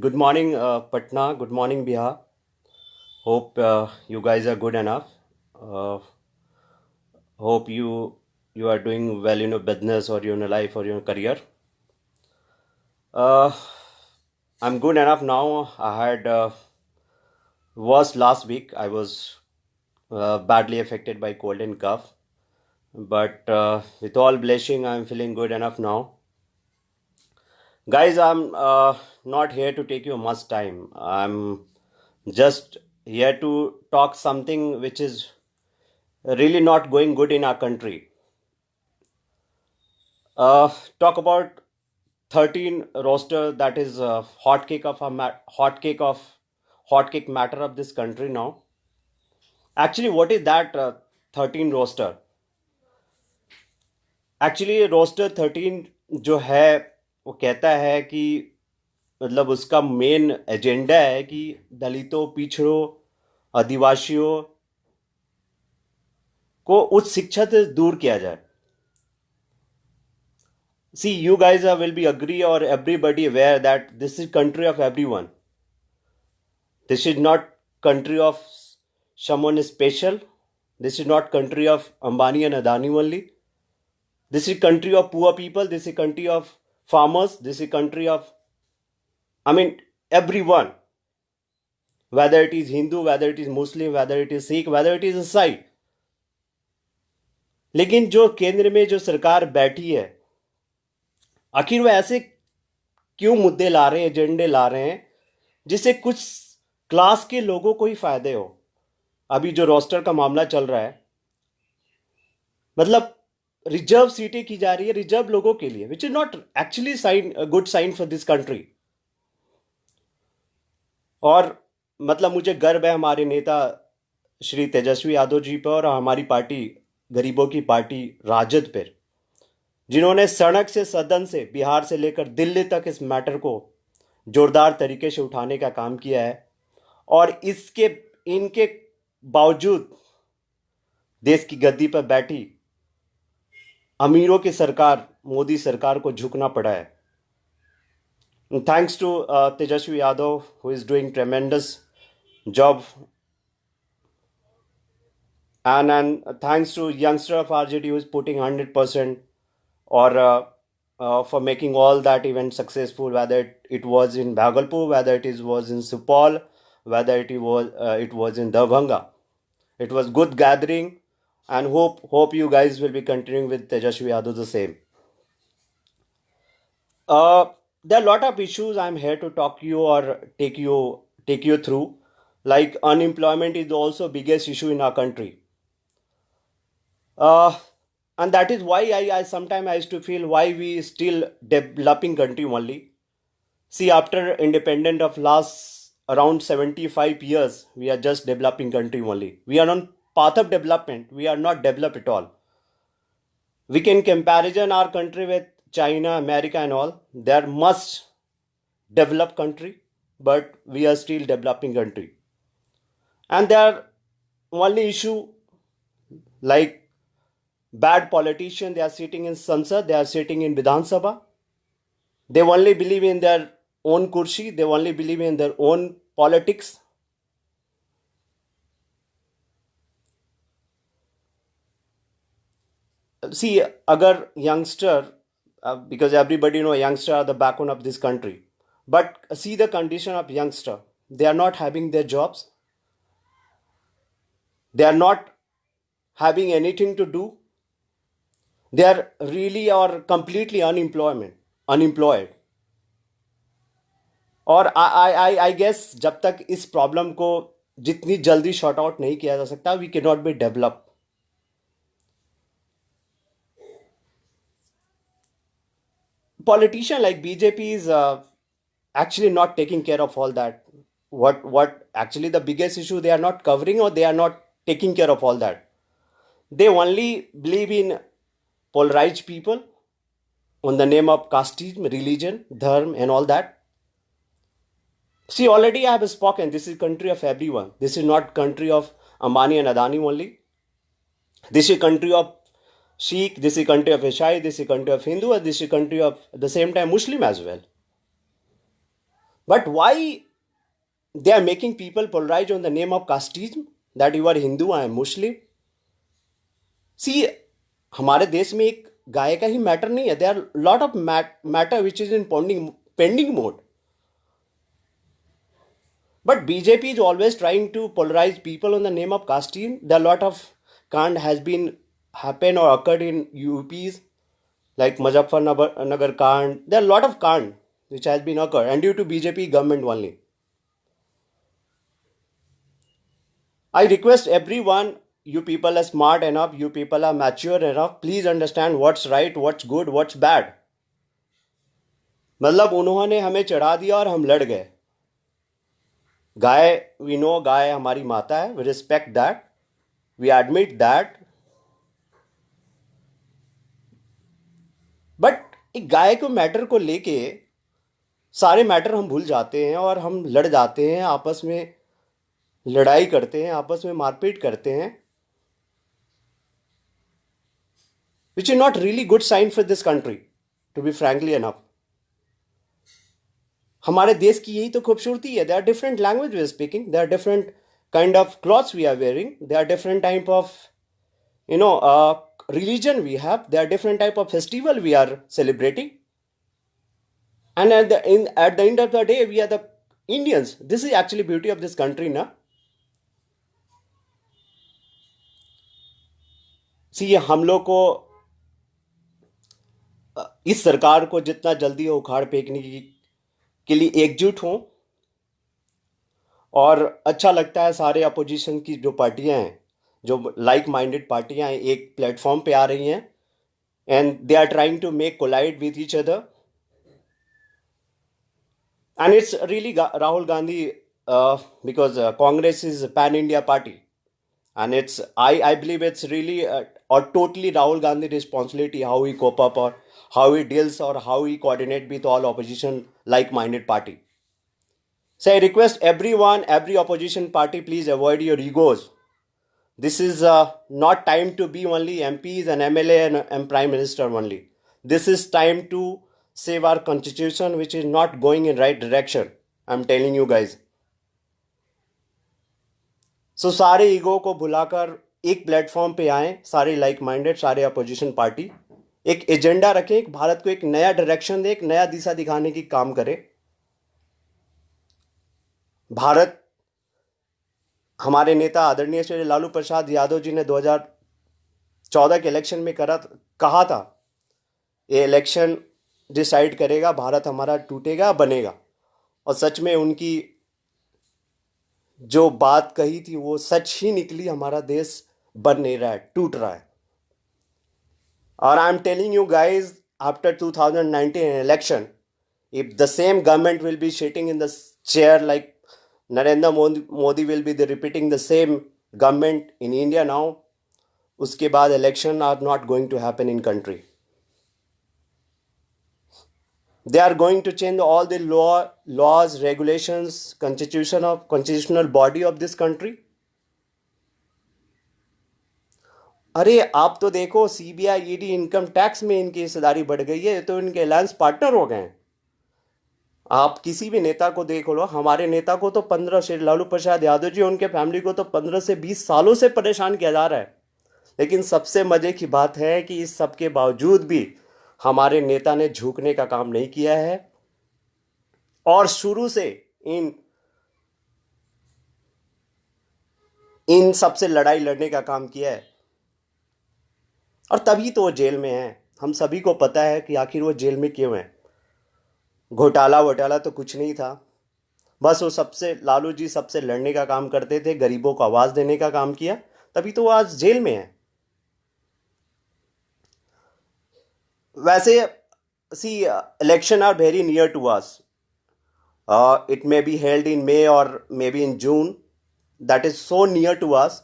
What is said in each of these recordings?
Good morning, Patna. Good morning, Bihar. Hope you guys are good enough. Uh, hope you are doing well in your business or your life or your career. Uh, I'm good enough now. I had was last week. I was badly affected by cold and cough, but with all blessing, I'm feeling good enough now. Guys, I'm not here to take you much time. I'm just here to talk something which is really not going good in our country. Talk about 13 roster that is hot cake of hot cake matter of this country now. Actually, what is that 13 roster? Actually roster 13 जो है वो कहता है कि मतलब उसका main agenda है कि दलितों पिछड़ों आदिवासियों को उच्च शिक्षा से दूर किया जाए. See, you guys will be agree or everybody aware that this is country of everyone. This is not country of someone special. This is not country of Ambani and Adani only. This is country of poor people. This is country of farmers. This is country of, I mean, everyone. Whether it is Hindu, whether it is Muslim, whether it is Sikh, whether it is Isai. लेकिन जो केंद्र में जो सरकार बैठी है, आखिर वो ऐसे क्यों मुद्दे ला रहे हैं, एजेंडे ला रहे हैं जिससे कुछ क्लास के लोगों को ही फायदे हो. अभी जो रोस्टर का मामला चल रहा है, मतलब रिजर्व सीटें की जा रही है रिजर्व लोगों के लिए, which is not actually sign good sign for this country. और मतलब मुझे गर्व है हमारे नेता श्री तेजस्वी यादव जी पर और हमारी पार्टी गरीबों की पार्टी राजद पर, जिन्होंने सड़क से सदन से बिहार से लेकर दिल्ली तक इस मैटर को जोरदार तरीके से उठाने का काम किया है. और इसके इनके बावजूद देश की गद्दी पर बैठी अमीरों की सरकार मोदी सरकार को झुकना पड़ा है. Thanks to Tejashwi Yadav who is doing tremendous job, and thanks to youngster of RJD who is putting 100% or for making all that event successful, whether it was in Bhagalpur, whether was in Supal, whether it was in Darbhanga. It was good gathering, and hope you guys will be continuing with Tejashwi Yadav the same. There are a lot of issues I'm here to talk you or take you through. Like unemployment is also biggest issue in our country. And that is why I sometimes I used to feel why we still developing country only. See, after independent of last around 75 years, we are just developing country only. We are on path of development. We are not developed at all. We can comparison our country with China, America and all. They are much developed country, but we are still developing country. And there are only issue like bad politician, they are sitting in Sansad, they are sitting in Vidhan Sabha. They only believe in their own kursi, they only believe in their own politics. See, agar youngster, because everybody know youngster are the backbone of this country. But see the condition of youngster. They are not having their jobs. They are not having anything to do. They are really or completely unemployed. और I guess जब तक इस problem को जितनी जल्दी short out नहीं किया जा सकता, we can not be develop. Politician like BJP is actually not taking care of all that. What actually the biggest issue they are not covering or they are not taking care of all that. They only believe in polarized people on the name of casteism, religion, dharma and all that. See, already I have spoken. This is country of everyone. This is not country of Ambani and Adani only. This is country of Sikh, this is country of Ishai, this is country of Hindu, and this is country of the same time Muslim as well. But why they are making people polarize on the name of casteism, that you are Hindu, I am Muslim? See, हमारे देश में एक गाय का ही matter नहीं है. There are lot of matter which is in pending mode. But BJP is always trying to polarize people on the name of casteism. There are lot of kand has been happened or occurred in UPs, like Muzaffarnagar Kand. There are a lot of Kand which has been occurred, and due to BJP government only. I request everyone, you people are smart enough, you people are mature enough, please understand what's right, what's good, what's bad. मतलब उन्होंने हमें चढ़ा दिया और हम लड़ गए. गाय, we know गाय हमारी माता है, we respect that, we admit that. But एक गाय को मैटर को लेके सारे मैटर हम भूल जाते हैं और हम लड़ जाते हैं, आपस में लड़ाई करते हैं, आपस में मारपीट करते हैं, which is not really good sign for this country, to be frankly enough. हमारे देश की यही तो खूबसूरती है. There are different language we are speaking, there are different kind of clothes we are wearing, there are different type of religion we have, there are different type of festival we are celebrating, and at the end of the day we are the Indians. This is actually beauty of this country, na? See, हम लोग को इस सरकार को जितना जल्दी हो उखाड़ फेंकने के लिए एकजुट हों. और अच्छा लगता है सारे अपोजिशन की जो पार्टियां हैं, जो लाइक माइंडेड पार्टियां हैं, एक प्लेटफॉर्म पे आ रही हैं and they are trying to make collide with each other. And it's really Rahul Gandhi, because Congress is a pan-India party, and it's I believe it's really or totally Rahul Gandhi responsibility how he cope up or how he deals or how he coordinate with all opposition like-minded party. So I request everyone, every opposition party, please avoid your egos. This is not time to be only MPs and MLA and Prime Minister only. This is time to save our constitution, which is not going in right direction. I'm telling you guys. सो सारे ego को भुलाकर एक platform पे आए, सारे like minded, सारे opposition party, एक agenda रखें, एक भारत को एक नया डायरेक्शन दे, एक नया दिशा दिखाने की काम करें. भारत, हमारे नेता आदरणीय श्री लालू प्रसाद यादव जी ने 2014 के इलेक्शन में कहा था, ये इलेक्शन डिसाइड करेगा भारत हमारा टूटेगा बनेगा. और सच में उनकी जो बात कही थी वो सच ही निकली. हमारा देश बन नहीं रहा है, टूट रहा है. और आई am telling you guys, after 2019 election, if the same government will be sitting in the chair like Narendra Modi will be repeating the same government in India now, उसके बाद election are not going to happen in country. They are going to change all the laws, regulations, constitutional body of this country. अरे आप तो देखो, CBI, ED, income tax में इनकी हिस्सेदारी बढ़ गई है, तो इनके अलायंस पार्टनर हो गए हैं. आप किसी भी नेता को देख लो, हमारे नेता को तो 15 श्री लालू प्रसाद यादव जी, उनके फैमिली को तो 15 से 20 सालों से परेशान किया जा रहा है. लेकिन सबसे मजे की बात है कि इस सब के बावजूद भी हमारे नेता ने झुकने का काम नहीं किया है और शुरू से इन सबसे लड़ाई लड़ने का काम किया है. और तभी तो वो जेल में है. हम सभी को पता है कि आखिर वो जेल में क्यों है. घोटाला तो कुछ नहीं था, बस वो लालू जी सबसे लड़ने का काम करते थे, गरीबों को आवाज देने का काम किया, तभी तो वो आज जेल में है. वैसे see, election are very near to us. It may be held in May or maybe in June. That is so near to us.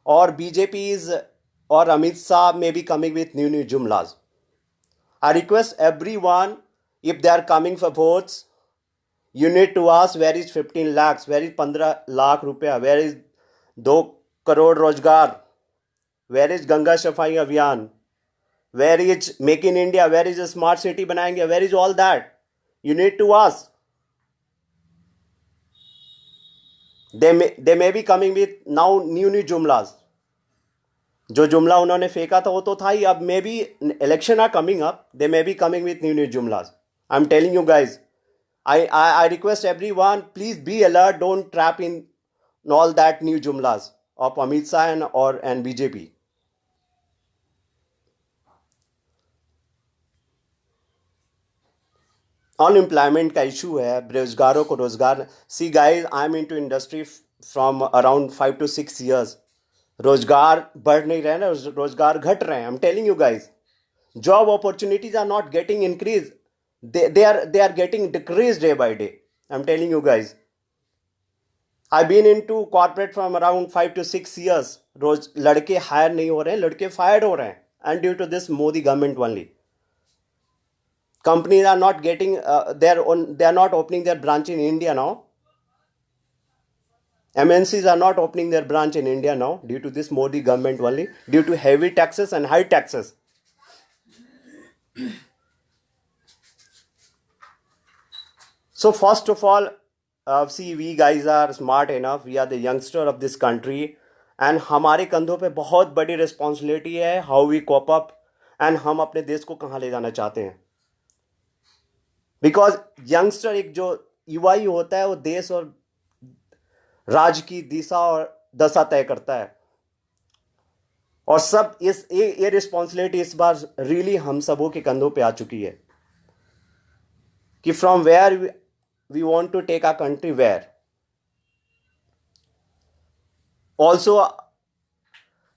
Or BJP or Amit Shah may be coming with new jumlas. I request everyone, if they are coming for votes, you need to ask, where is 15 lakhs, where is 15 lakh ruपया, where is 2 crore रोजगार, where is Ganga सफाई अभियान, where is Make in India, where is a smart city बनाएंगे, where is all that? You need to ask. they may be coming with now new जुमलाज. जो जुमला उन्होंने फेंका था वो तो था ही. अब maybe election are coming up, they may be coming with new जुमलाज. I am telling you guys. I request everyone, please be alert. Don't trap in all that new jumlas of Amit Shah and BJP. Unemployment का issue है, बेरोजगारों को रोजगार. See guys, I am into industry from around 5 to 6 years. रोजगार बढ़ नहीं रहे ना, रोजगार घट रहे हैं. आई am telling you guys, job opportunities are not getting increased. They are getting decreased day by day. I'm telling you guys. I've been into corporate from around 5 to 6 years. रोज लड़के हायर नहीं हो रहे हैं, लड़के फायर्ड हो रहे हैं. And due to this Modi government only. Companies are not getting they are not opening their branch in India now. MNCs are not opening their branch in India now due to this Modi government only, due to heavy taxes and high taxes. So first of all, see, we guys are smart enough. We are the youngster of this country, and हमारे कंधों पे बहुत बड़ी responsibility है. How we cope up, and हम अपने देश को कहाँ ले जाना चाहते हैं. बिकॉज यंगस्टर, एक जो युवा ही होता है, वो देश और राज्य की दिशा और दशा तय करता है. और सब ये रिस्पॉन्सिबिलिटी इस बार रियली हम सबों के कंधों पे आ चुकी है कि from where we want to take our country where. Also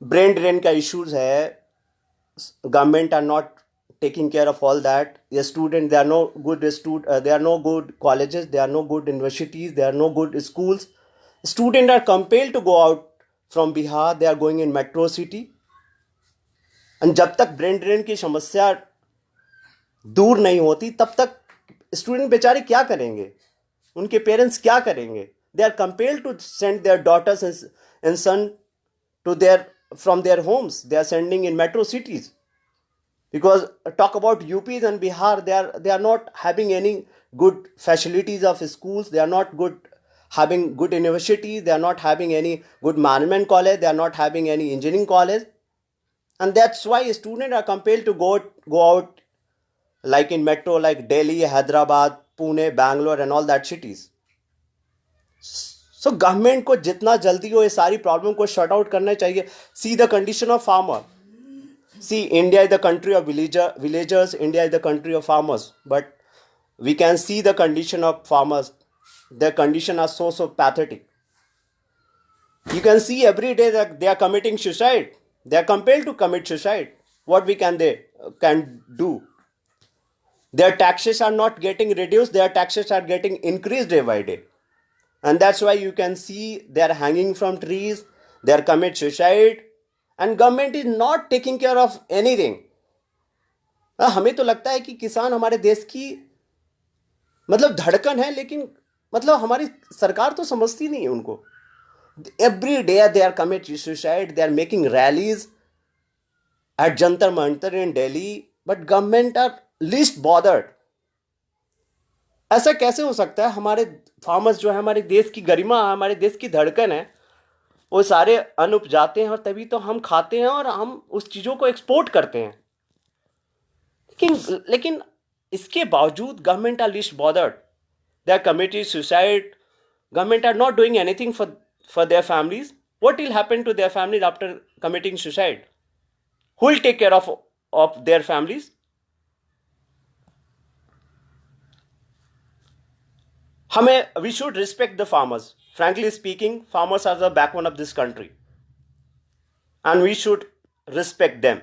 brain drain का इश्यूज है. Government are not taking care of all that. The student, there are no good colleges, there are no good universities, there are no good schools. Students are compelled to go out from Bihar. They are going in metro city. And जब तक brain drain की समस्या दूर नहीं होती, तब तक student बेचारे क्या करेंगे, उनके पेरेंट्स क्या करेंगे. They are compelled to send their daughters and son from their homes. They are sending in metro cities. Because talk about UPs and Bihar, they are not having any good facilities of schools. They are not having good universities. They are not having any good management college. They are not having any engineering college, and that's why students are compelled to go out like in metro, like Delhi, Hyderabad, Pune, Bangalore, and all that cities. So government को जितना जल्दी हो ये सारी problem को shut out करना चाहिए. See the condition of farmer. See, India is the country of villagers. India is the country of farmers. But we can see the condition of farmers. Their condition are so pathetic. You can see every day that they are committing suicide. They are compelled to commit suicide. What we can do? Their taxes are not getting reduced. Their taxes are getting increased day by day. And that's why you can see they are hanging from trees. They are commit suicide. And government is not taking care of anything. हमें तो लगता है कि किसान हमारे देश की मतलब धड़कन है, लेकिन मतलब हमारी सरकार तो समझती नहीं है उनको. Every day they are committing suicide. They are making rallies at Jantar Mantar in Delhi, but government are least bothered. ऐसा कैसे हो सकता है? हमारे फार्मर्स जो है, हमारे देश की गरिमा, हमारे देश की धड़कन है, वो सारे अन्न उपजाते हैं और तभी तो हम खाते हैं और हम उस चीज़ों को एक्सपोर्ट करते हैं. लेकिन इसके बावजूद government are least bothered. They are committed suicide. Government are not doing anything for their families. What will happen to their families after committing suicide? Who will take care of their families? We should respect the farmers. Frankly speaking, farmers are the backbone of this country. And we should respect them.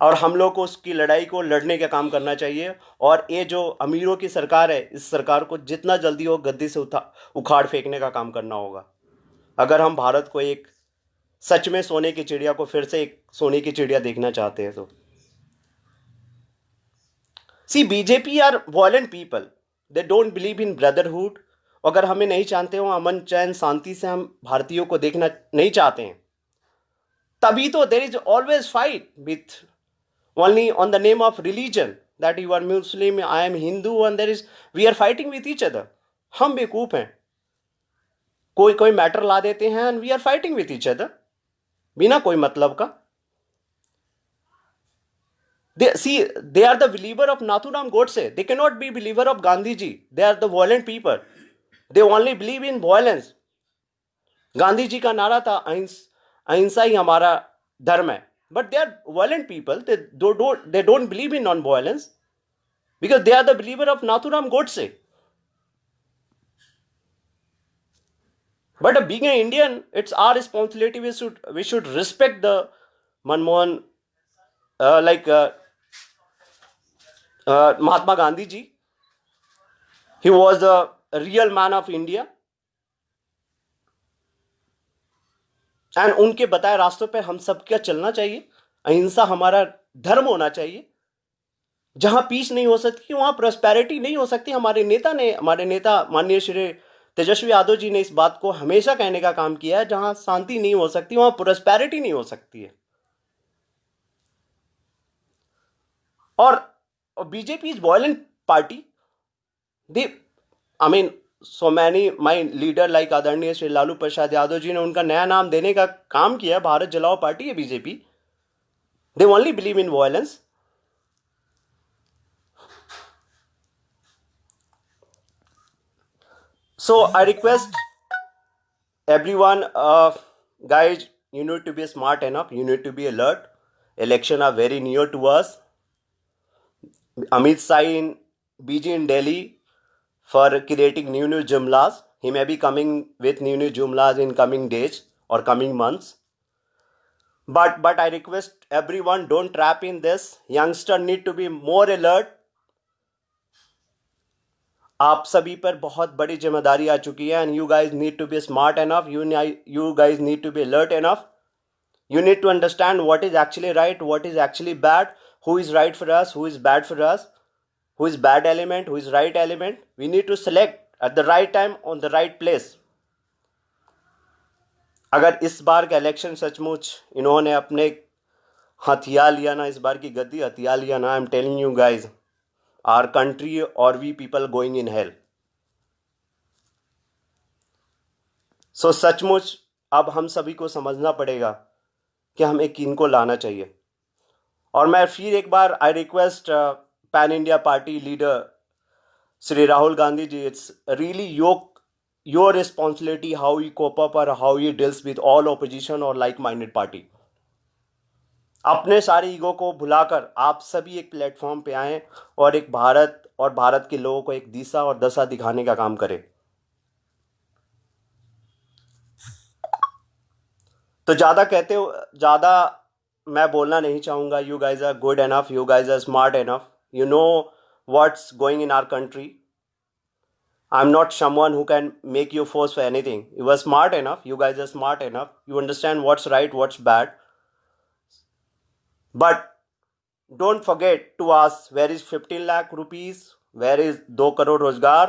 और हम लोग को उसकी लड़ाई को लड़ने का काम करना चाहिए. और ये जो अमीरों की सरकार है, इस सरकार को जितना जल्दी हो गद्दी से उखाड़ फेंकने का काम करना होगा. अगर हम भारत को एक सच में सोने की चिड़िया को फिर से एक सोने की चिड़िया देखना चाहते हैं तो. See, BJP are violent people. They don't believe in brotherhood. अगर हमें नहीं चाहते हो अमन चैन शांति से हम भारतीयों को देखना नहीं चाहते हैं, तभी तो there is always fight with only on the name of religion, that you are Muslim, I am Hindu, and we are fighting with each other. हम बेवकूफ हैं. कोई कोई मैटर ला देते हैं and we are fighting with each other बिना कोई मतलब का. They are the believer of Nathuram Godse. They cannot be believer of Gandhiji. They are the violent people. They only believe in violence. Gandhi ji का नारा था अहिंसा ही हमारा धर्म है. But they are violent people. They don't believe in non-violence because they are the believer of Nathuram Godse. But being an Indian, it's our responsibility. We should respect the Manmohan, like Mahatma Gandhi ji. He was a real man of India. And उनके बताए रास्तों पे हम सब क्या चलना चाहिए. अहिंसा हमारा धर्म होना चाहिए. जहां पीस नहीं हो सकती वहां प्रोस्पेरिटी नहीं हो सकती. हमारे नेता माननीय श्री तेजस्वी यादव जी ने इस बात को हमेशा कहने का काम किया है. जहां शांति नहीं हो सकती वहां प्रोस्पेरिटी नहीं हो सकती है. और BJP is violent party. They I mean so many my leader like आदरणीय श्री लालू प्रसाद यादव जी ने उनका नया नाम देने का काम किया. भारत जलाओ पार्टी है BJP. They only believe in violence. So I request everyone, guys, you need to be smart enough. You need to be alert. Election are very near to us. Amit Shah in BG in Delhi for creating new jumlas. He may be coming with new jumlas in coming days or coming months. But I request everyone, don't trap in this. Youngster need to be more alert. आप सभी पर बहुत बड़ी जिम्मेदारी आ चुकी है and you guys need to be smart enough. You guys need to be alert enough. You need to understand what is actually right, what is actually bad, who is right for us, who is bad for us, who is bad element, who is right element. We need to select at the right time on the right place. अगर इस बार का election सचमुच इन्होंने अपने हथिया लिया ना, इस बार की गद्दी हथिया लिया ना, I am telling you guys, our country और we people going in hell. So सचमुच अब हम सभी को समझना पड़ेगा कि हमें किनको लाना चाहिए. और मैं फिर एक बार I request pan India party leader Shri Rahul Gandhi ji, it's really your responsibility how you cope up और how you deals with all opposition और लाइक माइंडेड पार्टी. अपने सारे ईगो को भुलाकर आप सभी एक प्लेटफॉर्म पे आएं और एक भारत और भारत के लोगों को एक दिशा और दशा दिखाने का काम करें. तो ज़्यादा मैं बोलना नहीं चाहूँगा. You guys are good enough, you guys are smart enough, you know what's going in our country. I am not someone who can make you force for anything. You are smart enough, you guys are smart enough, you understand what's right, what's bad. But don't forget to ask, where is 15 lakh rupees, where is 2 crore rozgar,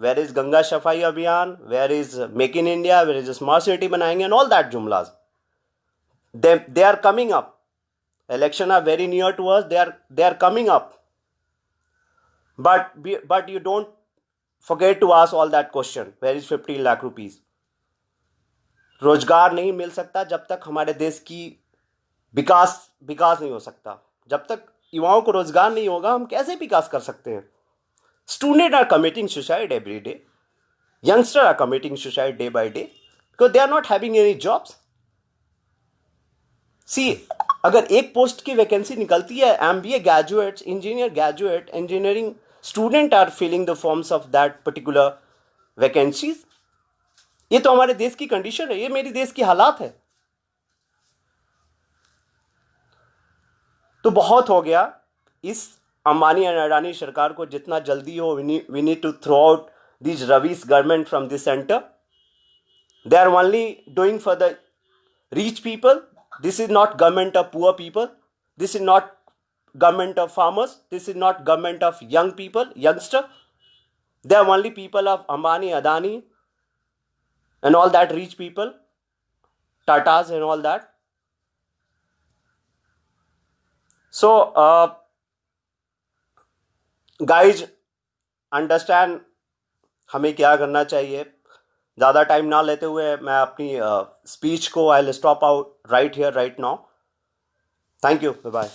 where is Ganga Safai Abhiyan, where is Make in India, where is Smart City बनाएंगे, and all that jumlas. They are coming up. Election are very near to us. They are coming up. But you don't forget to ask all that question. Where is 15 lakh rupees? रोजगार नहीं मिल सकता जब तक हमारे देश की विकास नहीं हो सकता. जब तक युवाओं को रोजगार नहीं होगा हम कैसे विकास कर सकते हैं. Student are committing suicide every day. Youngster are committing suicide day by day because they are not having any jobs. See, अगर एक पोस्ट की वैकेंसी निकलती है, MBA graduates, engineer graduate, engineering student are filling the forms of that particular vacancies. ये तो हमारे देश की कंडीशन है, ये मेरी देश की हालात है. तो बहुत हो गया. इस अंबानी एंड अडानी सरकार को जितना जल्दी हो, we need to throw out this रवीस government from this centre. They are only doing for the rich people. This is not government of poor people. This is not government of farmers. This is not government of young people, youngster. They are only people of Ambani, Adani and all that rich people, Tatas and all that. So guys, understand हमें क्या करना चाहिए. ज़्यादा time ना लेते हुए मैं अपनी स्पीच को I will stop out right here right now. Thank you, bye bye.